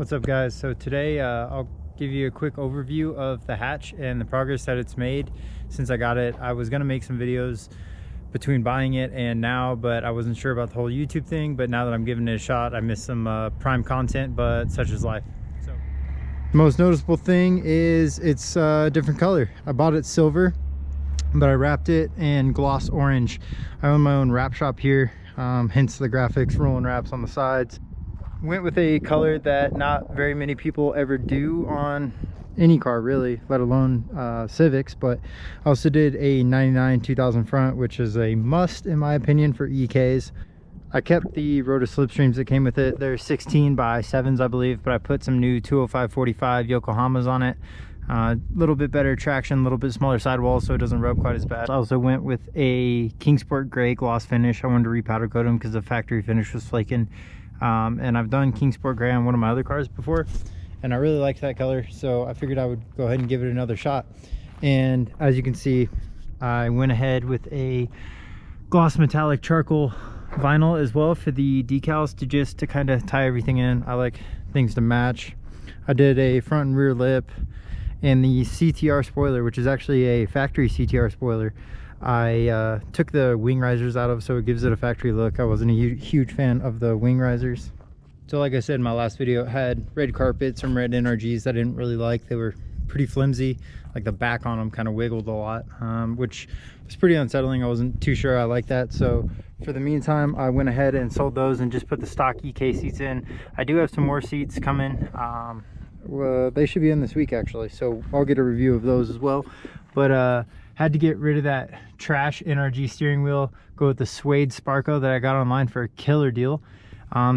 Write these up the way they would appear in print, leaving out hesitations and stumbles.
What's up, guys? So today I'll give you a quick overview of the hatch and the progress that it's made since I got it. I was gonna make some videos between buying it and now, but I wasn't sure about the whole YouTube thing. But now that I'm giving it a shot, I missed some prime content, but such is life. So the most noticeable thing is it's a different color. I bought it silver, but I wrapped it in gloss orange. I own my own wrap shop here, hence the graphics, rolling wraps on the sides. Went with a color that not very many people ever do on any car really, let alone Civics, but I also did a 99 2000 front, which is a must in my opinion for EKs. I kept the rotor slipstreams that came with it. They're 16 by 7s I believe, but I put some new 205/45 Yokohamas on it. A little bit better traction, a little bit smaller sidewall, so it doesn't rub quite as bad. I also went with a Kingsport gray gloss finish. I wanted to repowder coat them because the factory finish was flaking. And I've done Kingsport gray on one of my other cars before, and I really liked that color, so I figured I would go ahead and give it another shot. And as you can see, I went ahead with a gloss metallic charcoal vinyl as well for the decals to kind of tie everything in. I like things to match. I did a front and rear lip and the CTR spoiler, which is actually a factory CTR spoiler. I took the wing risers out of, so it gives it a factory look. I wasn't a huge fan of the wing risers. So like I said in my last video, it had red carpet, some red NRGs that I didn't really like. They were pretty flimsy, like the back on them kind of wiggled a lot, which was pretty unsettling. I wasn't too sure I liked that, so for the meantime I went ahead and sold those and just put the stock EK seats in. I do have some more seats coming. Well, they should be in this week actually, so I'll get a review of those as well. But had to get rid of that trash NRG steering wheel, go with the suede Sparko that I got online for a killer deal.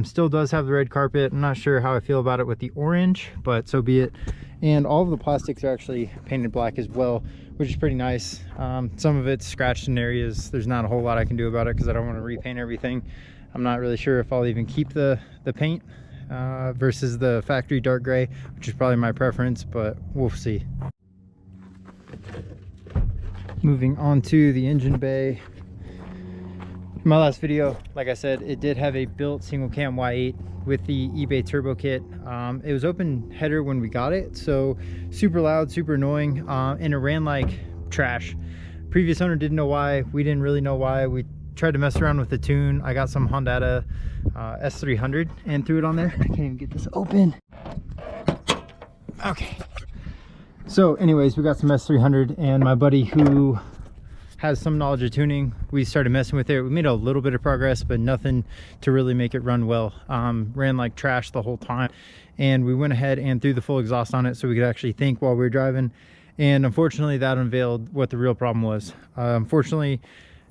Still does have the red carpet. I'm not sure how I feel about it with the orange, but so be it. And all of the plastics are actually painted black as well, which is pretty nice. Some of it's scratched in areas. There's not a whole lot I can do about it because I don't want to repaint everything. I'm not really sure if I'll even keep the paint versus the factory dark gray, which is probably my preference, but we'll see. Moving on to the engine bay. In my last video, like I said, it did have a built single cam Y8 with the eBay turbo kit. It was open header when we got it, so super loud, super annoying, and it ran like trash. Previous owner didn't know why. We didn't really know why. We tried to mess around with the tune. I got some Honda S300 and threw it on there. I can't even get this open. Okay. So anyways, we got some S300, and my buddy who has some knowledge of tuning, we started messing with it. We made a little bit of progress, but nothing to really make it run well. Ran like trash the whole time, and we went ahead and threw the full exhaust on it so we could actually think while we were driving. And unfortunately that unveiled what the real problem was. Unfortunately,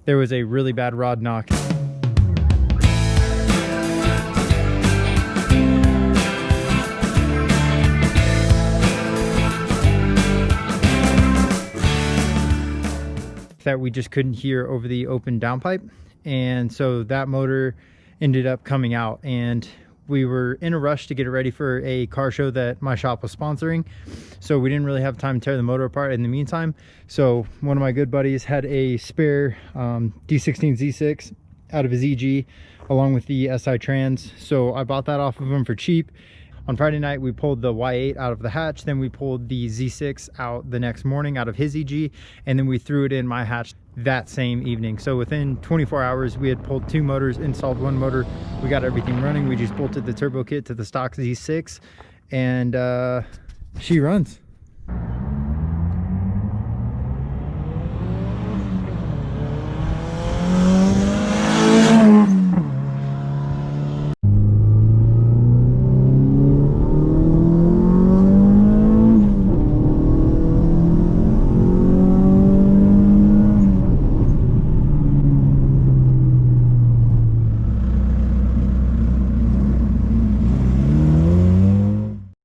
there was a really bad rod knock. That we just couldn't hear over the open downpipe, and so that motor ended up coming out, and we were in a rush to get it ready for a car show that my shop was sponsoring, so we didn't really have time to tear the motor apart in the meantime. So one of my good buddies had a spare D16 Z6 out of his EG along with the SI trans, so I bought that off of him for cheap. On Friday night, we pulled the Y8 out of the hatch, then we pulled the Z6 out the next morning out of his EG, and then we threw it in my hatch that same evening. So within 24 hours, we had pulled 2 motors, installed 1 motor. We got everything running. We just bolted the turbo kit to the stock Z6, and she runs.